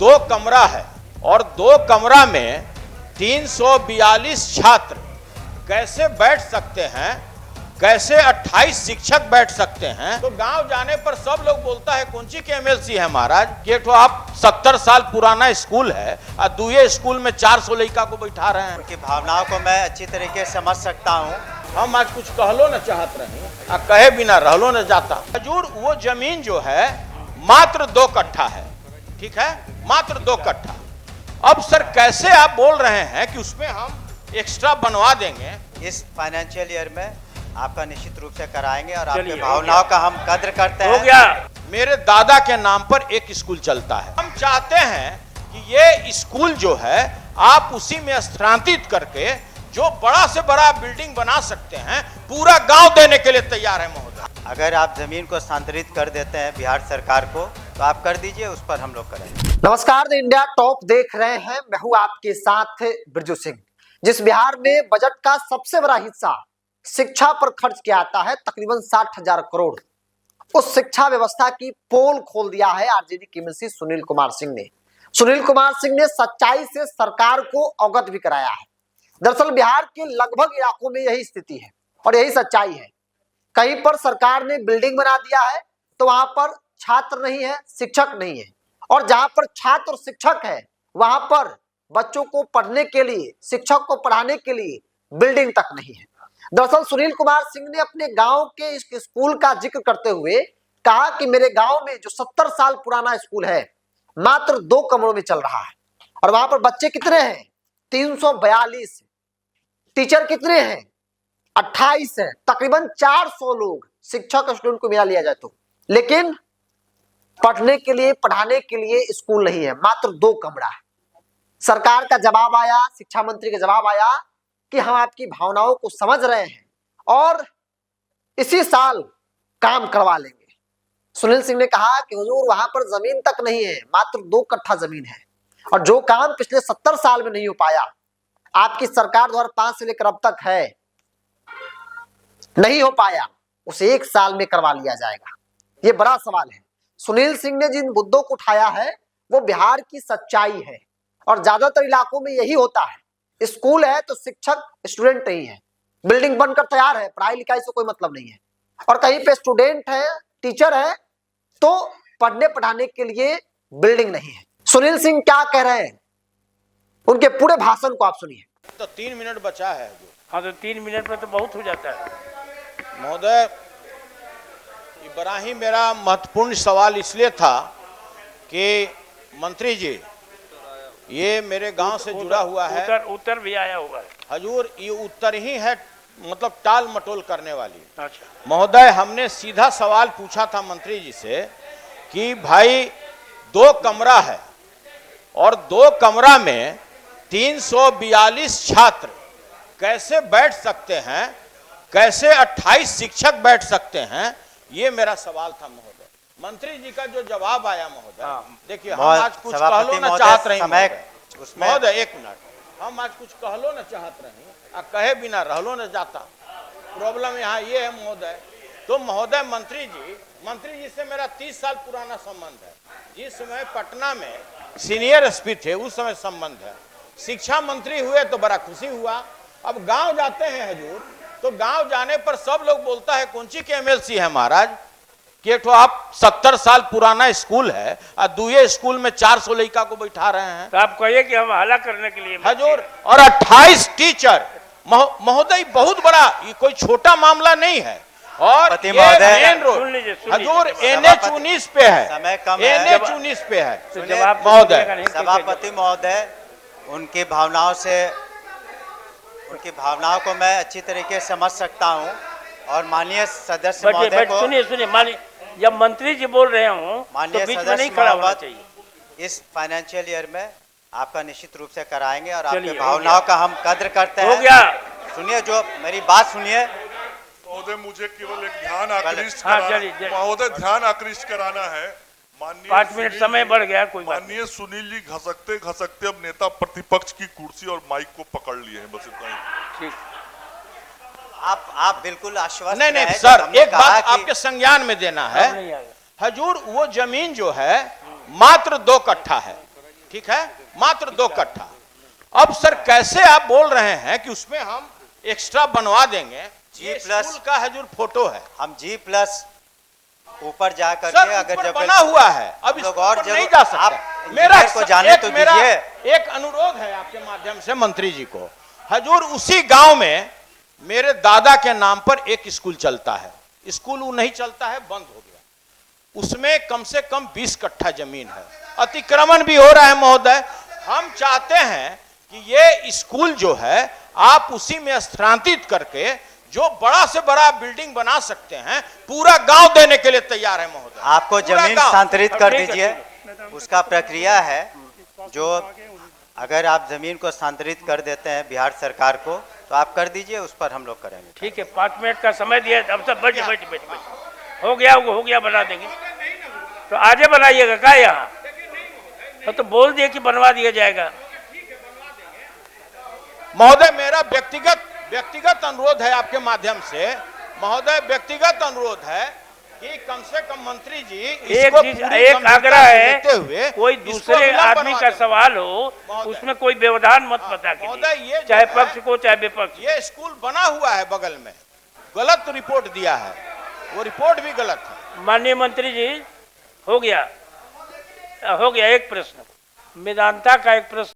2 कमरा है और 2 कमरा में 342 छात्र कैसे बैठ सकते हैं, कैसे 28 शिक्षक बैठ सकते हैं। तो गांव जाने पर सब लोग बोलता है कौन सी के एमएलसी है महाराज, कि तो आप 70 साल पुराना स्कूल है और दूसरे स्कूल में 400 लड़का को बैठा रहे हैं। उनकी भावनाओं को मैं अच्छी तरीके से समझ सकता हूँ। हम आज कुछ कहलो न चाहत रहे और कहे बिना रहलो न जाता। हजूर वो जमीन जो है मात्र 2 कट्ठा है, ठीक है, मात्र 2 कट्ठा। अब सर कैसे आप बोल रहे हैं कि उसमें हम एक्स्ट्रा बनवा देंगे। इस फाइनेंशियल ईयर में आपका निश्चित रूप से कराएंगे और आपकी भावनाओं का हम कद्र करते हैं। हो गया। मेरे दादा के नाम पर एक स्कूल चलता है। हम चाहते हैं कि ये स्कूल जो है आप उसी में स्थानांतरित करके जो बड़ा से बड़ा बिल्डिंग बना सकते हैं, पूरा गांव देने के लिए तैयार है महोदय। अगर आप जमीन को स्थानांतरित कर देते हैं बिहार सरकार को, तो आप कर दीजिए, उस पर हम लोग करेंगे। नमस्कार, द इंडिया टॉप देख रहे हैं। मैं हूं आपके साथ बिरजू सिंह। जिस बिहार में बजट का सबसे बड़ा हिस्सा शिक्षा पर खर्च किया जाता है, तकरीबन 60,000 करोड़, उस शिक्षा व्यवस्था की पोल खोल दिया है आरजेडी के एमएलसी सुनील कुमार सिंह ने। सुनील कुमार सिंह ने सच्चाई से सरकार को अवगत भी कराया है। दरअसल बिहार के लगभग इलाकों में यही स्थिति है और यही सच्चाई है। कहीं पर सरकार ने बिल्डिंग बना दिया है तो वहां पर छात्र नहीं है, शिक्षक नहीं है, और जहां पर छात्र और शिक्षक है वहां पर बच्चों को पढ़ने के लिए, शिक्षक को पढ़ाने के लिए बिल्डिंग तक नहीं है। दरअसल सुनील कुमार सिंह ने अपने गांव के इस स्कूल का जिक्र करते हुए कहा कि मेरे गांव में जो 70 साल पुराना स्कूल है मात्र 2 कमरों में चल रहा है, और वहां पर बच्चे कितने हैं? 342। टीचर कितने हैं? 28 है। तकरीबन 400 लोग शिक्षक स्टूडेंट को मिला लिया जाए तो, लेकिन पढ़ने के लिए, पढ़ाने के लिए स्कूल नहीं है, मात्र 2 कमरा है। सरकार का जवाब आया, शिक्षा मंत्री का जवाब आया कि हम आपकी भावनाओं को समझ रहे हैं और इसी साल काम करवा लेंगे। सुनील सिंह ने कहा कि हुजूर वहां पर जमीन तक नहीं है, मात्र 2 कट्ठा जमीन है, और जो काम पिछले 70 साल में नहीं हो पाया, आपकी सरकार 2005 से लेकर अब तक है, नहीं हो पाया, उसे 1 साल में करवा लिया जाएगा। ये बड़ा सवाल है। सुनील सिंह ने जिन मुद्दों को उठाया है वो बिहार की सच्चाई है, और ज्यादातर इलाकों में यही होता है। स्कूल है तो शिक्षक स्टूडेंट नहीं है, बिल्डिंग बनकर तैयार है, पढ़ाई लिखाई से कोई मतलब नहीं है, और कहीं पे स्टूडेंट है, टीचर है, तो पढ़ने पढ़ाने के लिए बिल्डिंग नहीं है। सुनील सिंह क्या कह रहे हैं, उनके पूरे भाषण को आप सुनिए। तो 3 मिनट बचा है। हाँ, तो 3 मिनट में तो बहुत हो जाता है महोदय। ये बड़ा ही मेरा महत्वपूर्ण सवाल इसलिए था कि मंत्री जी, ये मेरे गांव से जुड़ा हुआ है। उत्तर भी आया होगा हजूर, ये उत्तर ही है, मतलब टाल मटोल करने वाली। अच्छा महोदय, हमने सीधा सवाल पूछा था मंत्री जी से कि भाई 2 कमरा है और 2 कमरा में 342 छात्र कैसे बैठ सकते हैं, कैसे 28 शिक्षक बैठ सकते हैं, ये मेरा सवाल था महोदय। मंत्री जी का जो जवाब आया महोदय, देखिए हम आज कुछ कहलो न चाहत रहे महोदय, 1 मिनट, हम आज कुछ कहलो न चाहत रहे और कहे बिना रहलो न जाता। प्रॉब्लम यहाँ ये है महोदय। तो महोदय, मंत्री जी से मेरा 30 साल पुराना संबंध है। जिस समय पटना में सीनियर एसपी थे उस समय संबंध है। शिक्षा मंत्री हुए तो बड़ा खुशी हुआ। अब गांव जाते हैं हजूर, तो गांव जाने पर सब लोग बोलता है कौन सी के एमएलसी है महाराज, कि तो आप 70 साल पुराना स्कूल है और दूसरे स्कूल में 400 लड़का को बैठा रहे हैं। तो आप कहिए कि हम हल्ला करने के लिए हजूर, और 28 टीचर महोदय, बहुत बड़ा, ये कोई छोटा मामला नहीं है। और ये मेन रोड हजूर NH 19 पे है, समय कम है, NH 19 पे है। तो जवाब महोदय, सभापति महोदय, उनकी भावनाओं को मैं अच्छी तरीके से समझ सकता हूं, और माननीय सदस्य महोदय को सुनिए, माननीय, जब मंत्री जी बोल रहे हो तो बीच में नहीं खड़ा होना चाहिए। इस फाइनेंशियल ईयर में आपका निश्चित रूप से कराएंगे और आपकी भावनाओं का हम कद्र करते हैं। हो गया। सुनिए, जो मेरी बात सुनिए महोदय, मुझे केवल एक ध्यान आकृष्ट कराना है। माननीय 5 मिनट समय बढ़ गया, कोई बात माननीय सुनील जी घसकते घसकते अब नेता प्रतिपक्ष की कुर्सी और माइक को पकड़ लिए हैं, बस इतना ही। ठीक, आप बिल्कुल आश्वस्त नहीं सर, एक बात आपके संज्ञान में देना है। नहीं आएगा। हजूर, वो जमीन जो है मात्र 2 कट्ठा है, ठीक है, मात्र 2 कट्ठा। अब सर कैसे आप बोल रहे हैं कि उसमें हम एक्स्ट्रा बनवा देंगे? ये स्कूल का है जो फोटो है, हम G+ ऊपर जा सर करके अगर ऊपर जब बना हुआ है, अब इस लोग और पर नहीं जरूर- जा सकते। आप मेरा इंजीनियर को जाने तो मेरा दीजिए। एक अनुरोध है आपके माध्यम से मंत्री जी को, हजूर उसी गांव में मेरे दादा के नाम पर एक स्कूल चलता है, स्कूल वो नहीं चलता है, बंद हो गया। उसमें कम से कम 20 कट्ठा जमीन है, अतिक्रमण भी हो रहा है महोदय। हम चाहते हैं कि ये स्कूल जो है आप उसी में स्थानांतरित करके जो बड़ा से बड़ा बिल्डिंग बना सकते हैं, पूरा गांव देने के लिए तैयार है महोदय। आपको पूरा जमीन गांव। स्थानांतरित कर ठीक है, दीजिए, उसका प्रक्रिया है। जो अगर आप जमीन को स्थानांतरित कर देते हैं बिहार सरकार को, तो आप कर दीजिए, उस पर हम लोग करेंगे। ठीक है, 5 मिनट का समय दिया, अब सब बैठ हो गया बना देंगे। तो आजे बनाइएगा क्या यहाँ? तो बोल दिए कि बनवा दिया जाएगा। महोदय मेरा व्यक्तिगत अनुरोध है आपके माध्यम से, महोदय व्यक्तिगत अनुरोध है कि कम से कम मंत्री जी एक आग्रह है, कोई दूसरे आदमी का सवाल हो उसमें कोई व्यवधान मत पता महोदय, ये कीजिए, चाहे पक्ष को चाहे विपक्ष। ये स्कूल बना हुआ है बगल में, गलत रिपोर्ट दिया है, वो रिपोर्ट भी गलत है। माननीय मंत्री जी, हो गया एक प्रश्न, मेदांता का एक प्रश्न।